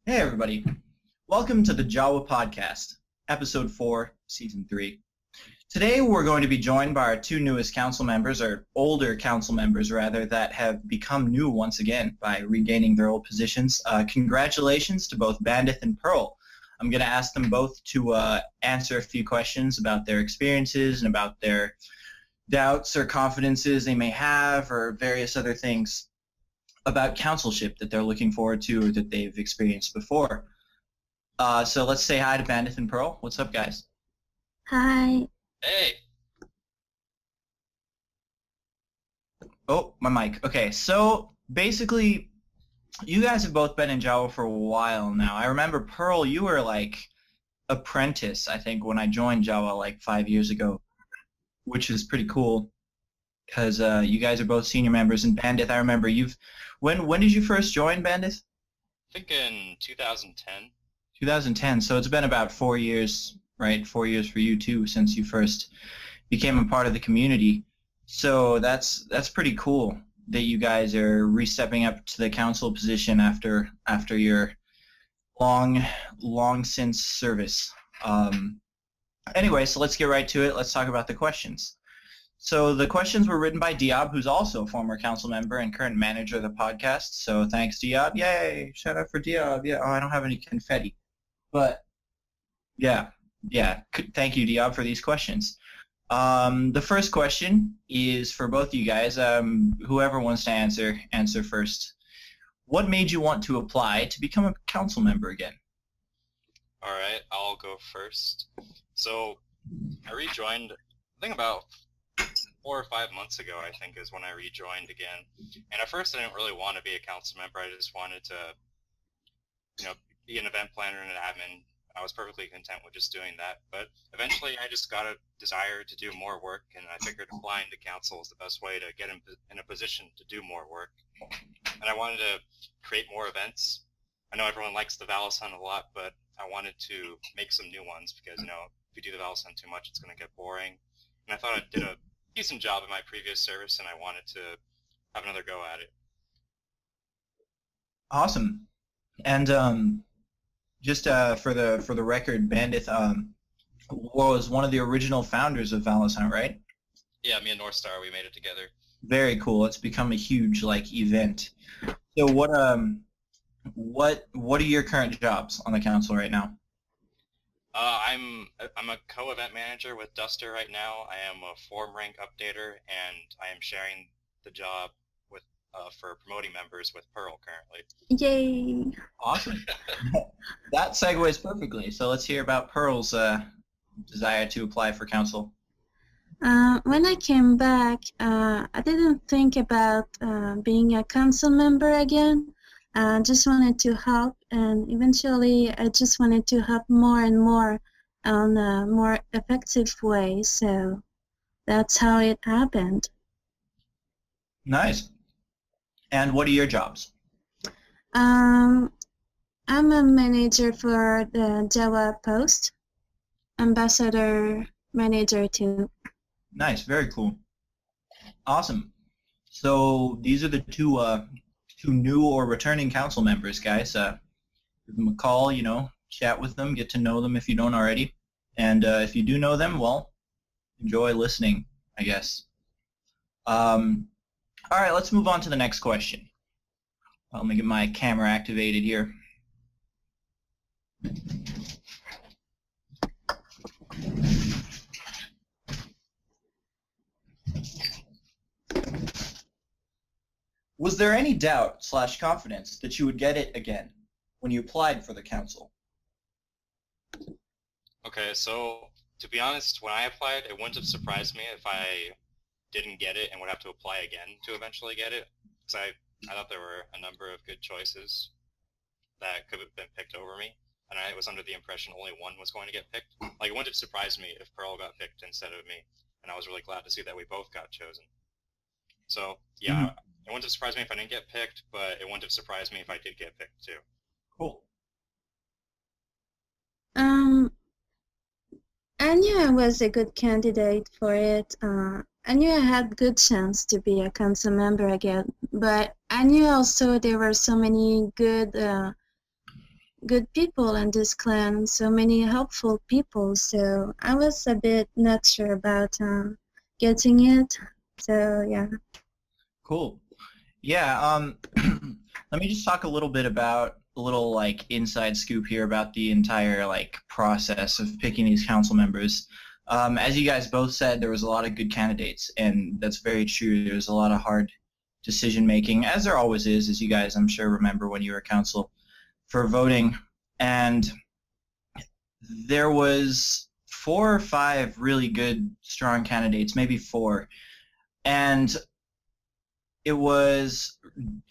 Hey everybody, welcome to the JAWA podcast, episode 4, season 3. Today we're going to be joined by our two newest council members, or older council members rather, that have become new once again by regaining their old positions. Congratulations to both Bandeth and Pearl. I'm going to ask them both to answer a few questions about their experiences and about their doubts or confidences they may have or various other things about councilship that they're looking forward to or that they've experienced before. So let's say hi to Bandeth and Pearl. What's up, guys? Hi. Hey. Oh, my mic. Okay, so basically, you guys have both been in JAWA for a while now. I remember, Pearl, you were like apprentice, I think, when I joined JAWA like 5 years ago, which is pretty cool because you guys are both senior members. And Bandeth, I remember when did you first join, Bandeth? I think in 2010. 2010, so it's been about 4 years, right? 4 years for you too since you first became a part of the community. So that's pretty cool that you guys are re-stepping up to the council position after your long since service. Anyway, so let's get right to it. Let's talk about the questions. So the questions were written by Diab, who's also a former council member and current manager of the podcast. So thanks, Diab. Yay! Shout out for Diab. Yeah. Oh, I don't have any confetti, but yeah. Thank you, Diab, for these questions. The first question is for both of you guys. Whoever wants to answer first. What made you want to apply to become a council member again? All right, I'll go first. So I rejoined, I think about 4 or 5 months ago, I think, is when I rejoined again. And at first I didn't really want to be a council member. I just wanted to, be an event planner and an admin. I was perfectly content with just doing that. But eventually I just got a desire to do more work, and I figured applying to council is the best way to get in a position to do more work. And I wanted to create more events. I know everyone likes the Valis Hunt a lot, but I wanted to make some new ones because, if you do the Valis Hunt too much, it's going to get boring. And I thought I did a decent job in my previous service, and I wanted to have another go at it. Awesome. And just for the record, Bandeth was one of the original founders of Valis Hunt, right? Yeah, me and North Star, we made it together. Very cool. It's become a huge event. So what are your current jobs on the council right now? I'm a co-event manager with Duster right now. I am a form rank updater, and I am sharing the job with for promoting members with Pearl currently. Yay. Awesome. That segues perfectly. So let's hear about Pearl's desire to apply for council. When I came back, I didn't think about being a council member again. I just wanted to help, and eventually I just wanted to help more and more on a more effective way. So that's how it happened. Nice. And what are your jobs? I'm a manager for the JAWA post, ambassador manager too. Nice. Very cool. Awesome. So these are the two new or returning council members, guys. Give them a call, chat with them, get to know them if you don't already. And if you do know them, well, enjoy listening, I guess. All right, let's move on to the next question. Let me get my camera activated here. Was there any doubt / confidence that you would get it again when you applied for the council? Okay, so to be honest, when I applied, it wouldn't have surprised me if I didn't get it and would have to apply again to eventually get it. Because I thought there were a number of good choices that could have been picked over me, and I was under the impression only one was going to get picked. Like, it wouldn't have surprised me if Pearl got picked instead of me, and I was really glad to see that we both got chosen. So, yeah, It wouldn't have surprised me if I didn't get picked, but it wouldn't have surprised me if I did get picked, too. Cool. I knew I was a good candidate for it. I knew I had good chance to be a council member again, but I knew also there were so many good good people in this clan, so many helpful people. So I was a bit not sure about getting it. So yeah. Cool. Yeah. Let me just talk a little bit about a little like inside scoop here about the entire like process of picking these council members. As you guys both said, there was a lot of good candidates, and that's very true. There's a lot of hard decision making, as there always is, as you guys I'm sure remember when you were council for voting. And there was 4 or 5 really good, strong candidates, maybe 4, and it was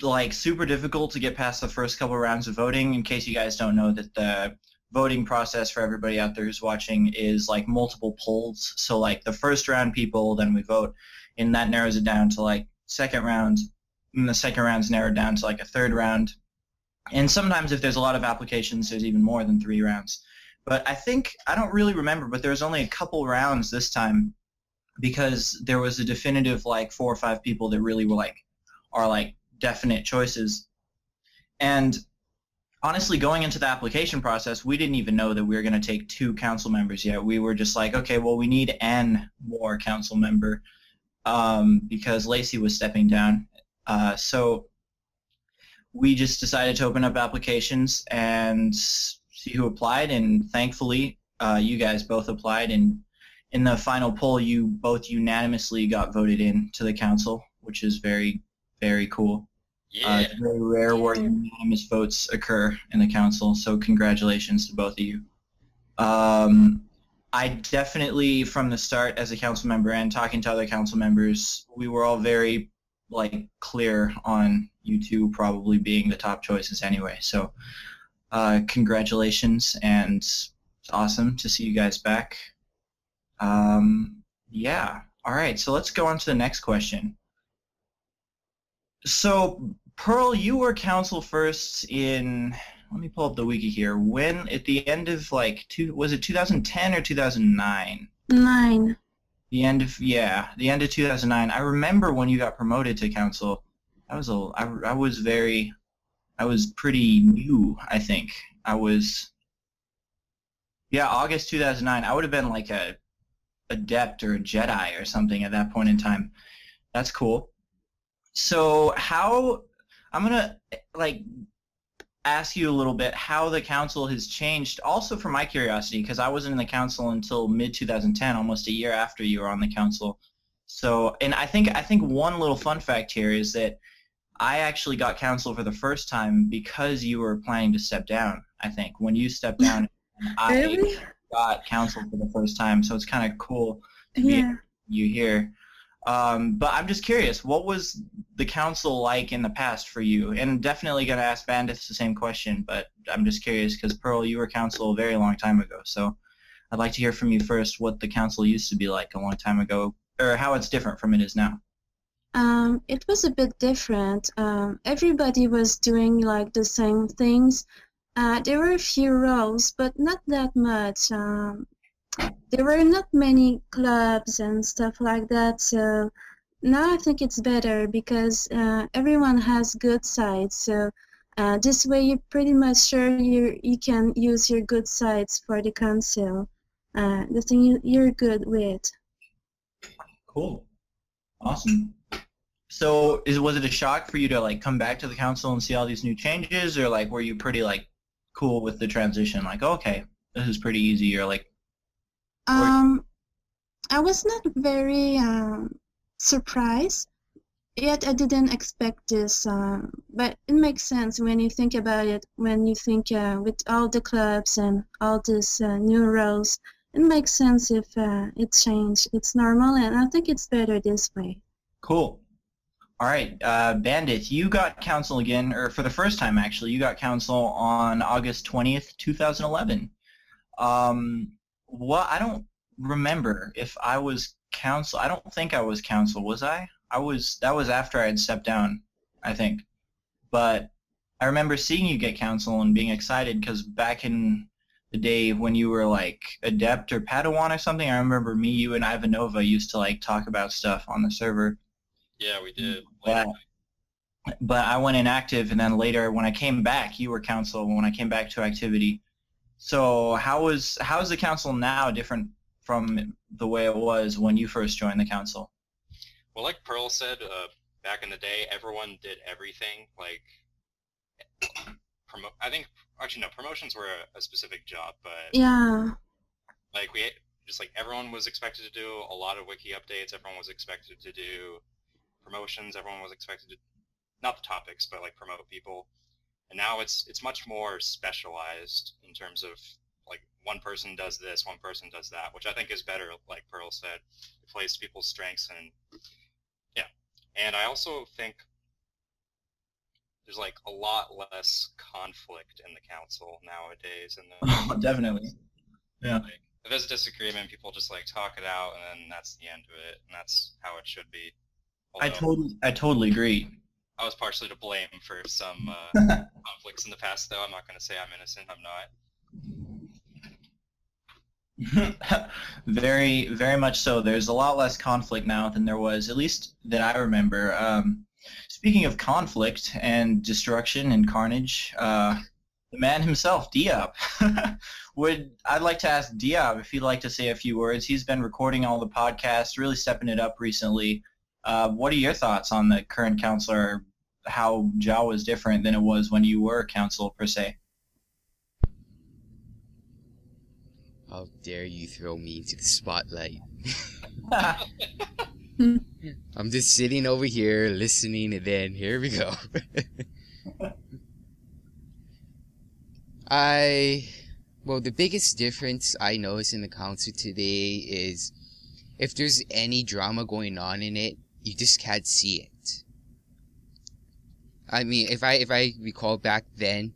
like super difficult to get past the first couple rounds of voting. In case you guys don't know, that the voting process for everybody out there who's watching is like multiple polls. So like the first round people, then we vote, and that narrows it down to like second round, and the second round's narrowed down to like a third round. And sometimes if there's a lot of applications, there's even more than 3 rounds. But I think, I don't really remember, but there was only a couple rounds this time, because there was a definitive like 4 or 5 people that really were like, are like definite choices. And honestly, going into the application process, we didn't even know that we were going to take 2 council members yet. We were just like, okay, well, we need N more council member, because Lacey was stepping down. So we just decided to open up applications and see who applied, and thankfully you guys both applied, and in the final poll you both unanimously got voted in to the council, which is very, very cool. Yeah. It's very rare where unanimous votes occur in the council, so congratulations to both of you. I definitely, from the start as a council member and talking to other council members, we were all very like clear on you two probably being the top choices anyway. So congratulations, and it's awesome to see you guys back. Yeah. All right, so let's go on to the next question. So Pearl, you were council first in, let me pull up the wiki here, when at the end of like, was it 2010 or 2009? 9. The end of 2009. I remember when you got promoted to council. I was pretty new, I think. August 2009. I would have been like a adept or a Jedi or something at that point in time. That's cool. So I'm gonna like ask you a little bit how the council has changed, also for my curiosity, because I wasn't in the council until mid-2010, almost a year after you were on the council. So, and I think one little fun fact here is that I actually got council for the first time because you were planning to step down, I think. When you stepped down, Really? I got council for the first time, so it's kind of cool to Yeah. be you here. But I'm just curious, what was the council like in the past for you? And definitely going to ask Bandeth the same question, but I'm just curious because, Pearl, you were council a very long time ago, so I'd like to hear from you first what the council used to be like a long time ago, or how it's different from it is now. It was a bit different. Everybody was doing like the same things. There were a few roles, but not that much. There were not many clubs and stuff like that, so now I think it's better because everyone has good sides. So this way you're pretty much sure you can use your good sides for the council, the thing you're good with. Cool. Awesome. So was it a shock for you to like come back to the council and see all these new changes, or like were you pretty like cool with the transition? Like, okay, this is pretty easy, or like I was not very surprised, yet I didn't expect this, but it makes sense when you think about it, when you think with all the clubs and all these new roles, it makes sense if it changed. It's normal, and I think it's better this way. Cool. All right, Bandeth, you got council again, or for the first time actually, you got council on August 20th, 2011. I don't remember if I was council. I don't think I was council, was I? That was after I had stepped down, I think. But I remember seeing you get council and being excited because back in the day when you were like adept or Padawan or something, I remember me, you, and Ivanova used to like talk about stuff on the server. Yeah, we did. Yeah. but I went inactive, and then later when I came back, you were council when I came back to activity. So how is the council now different from the way it was when you first joined the council? Well, like Pearl said, back in the day, everyone did everything. Like, I think actually no, promotions were a specific job, but Yeah. like we just like everyone was expected to do a lot of wiki updates. Everyone was expected to do promotions. Everyone was expected to not the topics, but like promote people. And now it's much more specialized in terms of like one person does this, one person does that, which I think is better. Like Pearl said, it plays to people's strengths, and yeah. And I also think there's like a lot less conflict in the council nowadays. And Oh, definitely. Yeah. Like, if there's a disagreement, people just like talk it out, and then that's the end of it, and that's how it should be. Although, I totally agree. I was partially to blame for some conflicts in the past, though. I'm not going to say I'm innocent. I'm not. Very, very much so. There's a lot less conflict now than there was, at least that I remember. Speaking of conflict and destruction and carnage, the man himself, Diab. I'd like to ask Diab if he'd like to say a few words. He's been recording all the podcasts, really stepping it up recently. What are your thoughts on the current council, or how JAWA is different than it was when you were council, per se? How dare you throw me into the spotlight? I'm just sitting over here listening, and then here we go. Well, the biggest difference I notice in the council today is if there's any drama going on in it, you just can't see it. I mean, if I recall back then,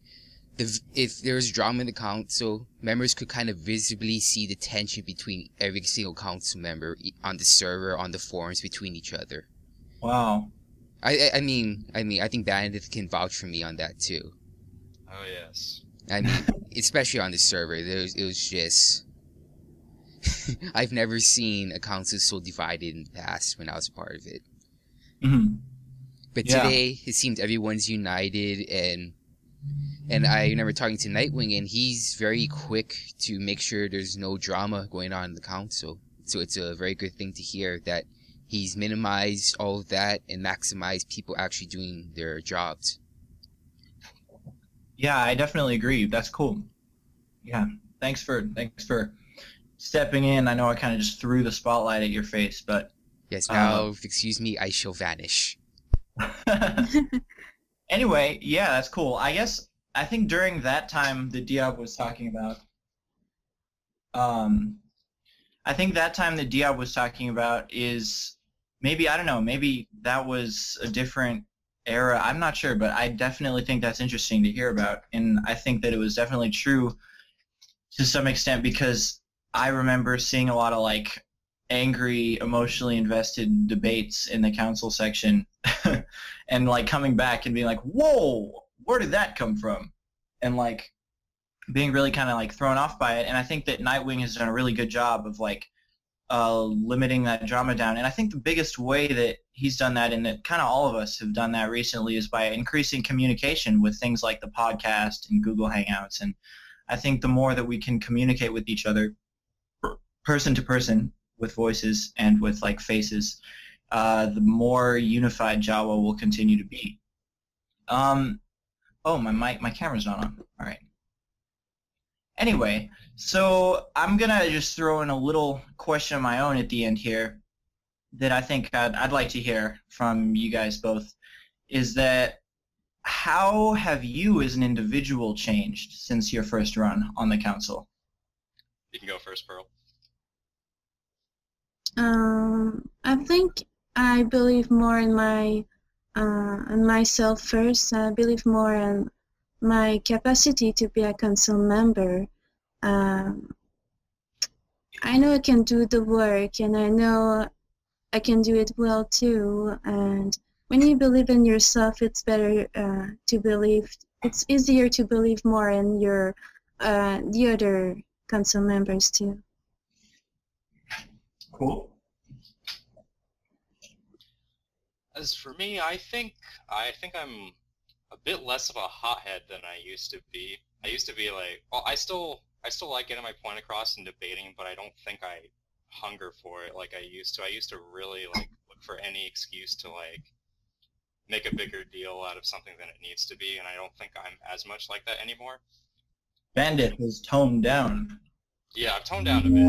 if there was drama in the council, members could kind of visibly see the tension between every single council member on the server, on the forums, between each other. Wow. I mean, I think Bandeth can vouch for me on that too. Oh yes. I mean, especially on the server, it was just. I've never seen a council so divided in the past when I was a part of it. Mm-hmm. But today, it seems everyone's united, and I remember talking to Nightwing, and he's very quick to make sure there's no drama going on in the council. So it's a very good thing to hear that he's minimized all of that and maximized people actually doing their jobs. Yeah, I definitely agree. That's cool. Yeah, thanks for stepping in. I know I kind of just threw the spotlight at your face, but yes. Now, excuse me, I shall vanish. Anyway, yeah, that's cool. I think during that time that Diab was talking about, I think that time that Diab was talking about is maybe, I don't know, maybe that was a different era. I'm not sure, but I definitely think that's interesting to hear about, and I think that it was definitely true to some extent, because I remember seeing a lot of like angry, emotionally invested debates in the council section and like coming back and being like, whoa, where did that come from? And like being really kind of like thrown off by it. And I think that Nightwing has done a really good job of like limiting that drama down. And I think the biggest way that he's done that, and that kind of all of us have done that recently, is by increasing communication with things like the podcast and Google Hangouts. And I think the more that we can communicate with each other, person to person, with voices and with like faces, the more unified JAWA will continue to be. Oh, my camera's not on. All right. Anyway, so I'm gonna just throw in a little question of my own at the end here that I think I'd like to hear from you guys both. Is that how have you as an individual changed since your first run on the council? You can go first, Pearl. I think I believe more in myself first. I believe more in my capacity to be a council member. I know I can do the work, and I know I can do it well too. And when you believe in yourself, it's better to believe. It's easier to believe more in your the other council members too. Cool. As for me, I think I'm a bit less of a hothead than I used to be. I used to be like, well, I still like getting my point across and debating, but I don't think I hunger for it like I used to. I used to really like look for any excuse to like make a bigger deal out of something than it needs to be, and I don't think I'm as much like that anymore. Bandeth has toned down. Yeah, I've toned down a bit.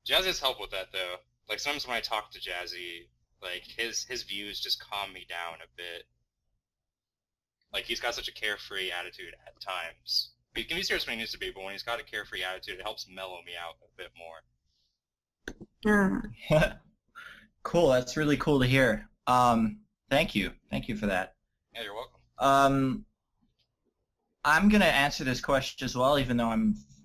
Jazzy's helped with that though. Like sometimes when I talk to Jazzy, like his views just calm me down a bit. Like he's got such a carefree attitude at times. He can be serious when he needs to be, but when he's got a carefree attitude, it helps mellow me out a bit more. Cool, that's really cool to hear. Thank you for that. Yeah, you're welcome. I'm gonna answer this question as well, even though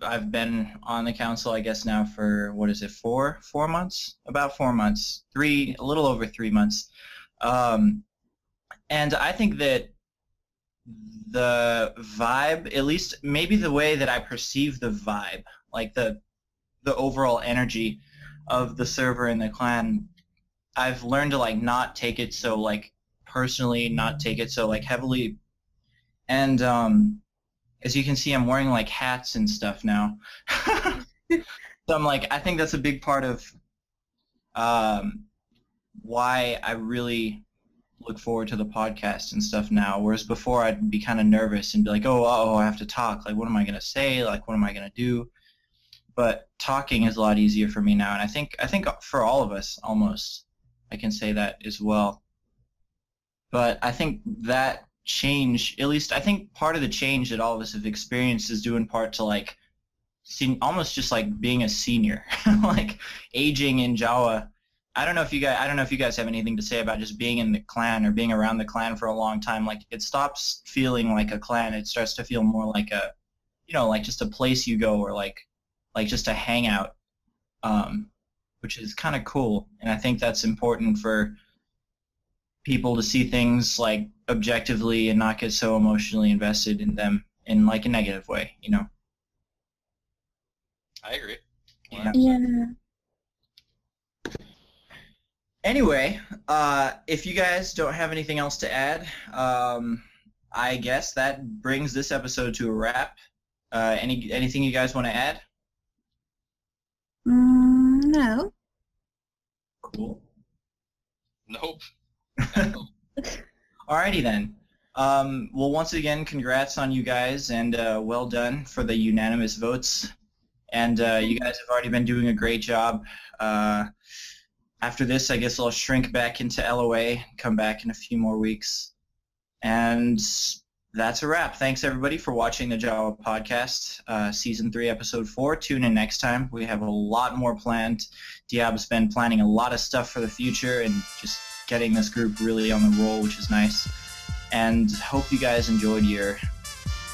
I've been on the council, I guess now for what is it, 4 months? About 4 months, a little over 3 months, and I think that the vibe, at least maybe the way that I perceive the vibe, like the overall energy of the server and the clan, I've learned to like not take it so like personally, not take it so like heavily, and as you can see, I'm wearing like hats and stuff now. So I'm like, I think that's a big part of why I really look forward to the podcast and stuff now, whereas before I'd be kind of nervous and be like, oh, I have to talk, like what am I going to say, like what am I going to do? But talking is a lot easier for me now, and I think for all of us almost, I can say that as well. But I think that change, at least I think part of the change that all of us have experienced is due in part to like almost just like being a senior, like aging in JAWA. I don't know if you guys have anything to say about just being in the clan or being around the clan for a long time. Like it stops feeling like a clan. It starts to feel more like a, like just a place you go, or like just a hangout, which is kind of cool. And I think that's important for people to see things like objectively and not get so emotionally invested in them in like a negative way, I agree. Yeah. Anyway, if you guys don't have anything else to add, I guess that brings this episode to a wrap. Anything you guys want to add? No. Cool. Nope. Alrighty then. Well, once again, congrats on you guys, and well done for the unanimous votes. And you guys have already been doing a great job. After this, I guess I'll shrink back into LOA, come back in a few more weeks. And that's a wrap. Thanks, everybody, for watching the JAWA podcast, Season 3, Episode 4. Tune in next time. We have a lot more planned. Diab's been planning a lot of stuff for the future and just getting this group really on the roll, which is nice. And hope you guys enjoyed your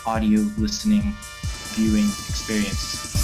audio listening, viewing experience.